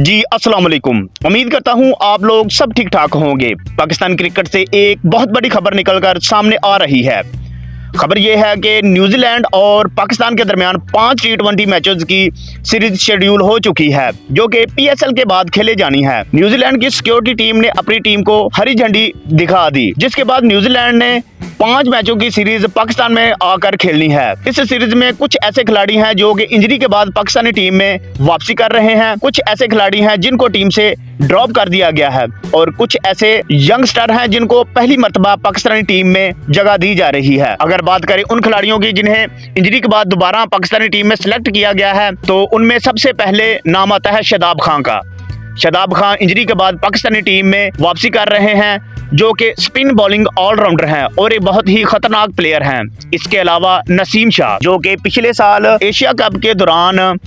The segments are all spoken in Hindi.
जी अस्सलाम वालेकुम। उम्मीद करता हूं आप लोग सब ठीक ठाक होंगे। पाकिस्तान क्रिकेट से एक बहुत बड़ी खबर निकलकर सामने आ रही है। खबर यह है कि न्यूजीलैंड और पाकिस्तान के दरमियान 5 T20 मैचेस की सीरीज शेड्यूल हो चुकी है, जो कि PSL के बाद खेले जानी है। न्यूजीलैंड की सिक्योरिटी टीम ने अपनी टीम को हरी झंडी दिखा दी, जिसके बाद न्यूजीलैंड ने 5 मैचों की सीरीज पाकिस्तान में आकर खेलनी है। इस सीरीज में कुछ ऐसे खिलाड़ी हैं जो कि इंजरी के बाद पाकिस्तानी टीम में वापसी कर रहे हैं, कुछ ऐसे खिलाड़ी हैं जिनको टीम से ड्रॉप कर दिया गया है, और कुछ ऐसे यंगस्टर हैं जिनको पहली मर्तबा पाकिस्तानी टीम में जगह दी जा रही है। अगर बात करें उन खिलाड़ियों की जिन्हें इंजरी के बाद दोबारा पाकिस्तानी टीम में सिलेक्ट किया गया है, तो उनमें सबसे पहले नाम आता है शादाब खान का। शादाब खान इंजरी के बाद पाकिस्तानी टीम में वापसी कर रहे हैं, जो कि स्पिन बॉलिंग ऑलराउंडर हैं और एक बहुत ही खतरनाक प्लेयर हैं। इसके अलावा नसीम शाह, जो कि पिछले साल एशिया कप के दौरान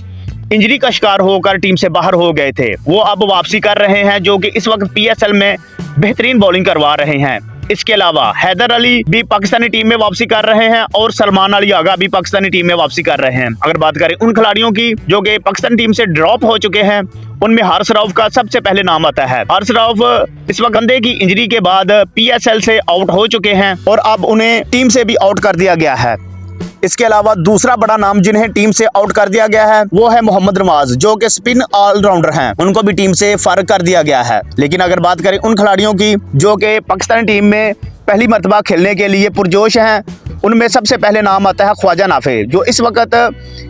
इंजरी का शिकार होकर टीम से बाहर हो गए थे, वो अब वापसी कर रहे हैं, जो कि इस वक्त PSL में बेहतरीन बॉलिंग करवा रहे हैं। इसके अलावा हैदर अली भी पाकिस्तानी टीम में वापसी कर रहे हैं और सलमान अली आगा भी पाकिस्तानी टीम में वापसी कर रहे हैं। अगर बात करें उन खिलाड़ियों की जो कि पाकिस्तानी टीम से ड्रॉप हो चुके हैं, उनमें हारिस रऊफ का सबसे पहले नाम आता है। हारिस रऊफ इस वक्त कंधे की इंजरी के बाद PSL से आउट हो चुके हैं और अब उन्हें टीम से भी आउट कर दिया गया है। इसके अलावा दूसरा बड़ा नाम जिन्हें टीम से आउट कर दिया गया है वो है मोहम्मद नवाज, जो कि स्पिन ऑलराउंडर हैं, उनको भी टीम से फारिग कर दिया गया है। लेकिन अगर बात करें उन खिलाड़ियों की जो कि पाकिस्तानी टीम में पहली मर्तबा खेलने के लिए पुरजोश हैं, उनमें सबसे पहले नाम आता है ख्वाजा नाफे, जो इस वक्त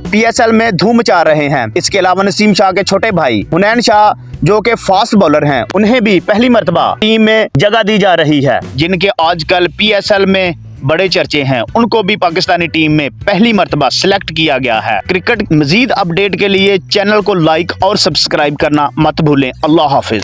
PSL में धूम मचा रहे हैं। इसके अलावा नसीम शाह के छोटे भाई हुनैन शाह, जो कि फास्ट बॉलर हैं, उन्हें भी पहली मर्तबा टीम में जगह दी जा रही है। जिनके आजकल PSL में बड़े चर्चे हैं, उनको भी पाकिस्तानी टीम में पहली मर्तबा सिलेक्ट किया गया है। क्रिकेट मजीद अपडेट के लिए चैनल को लाइक और सब्सक्राइब करना मत भूलें। अल्लाह हाफिज।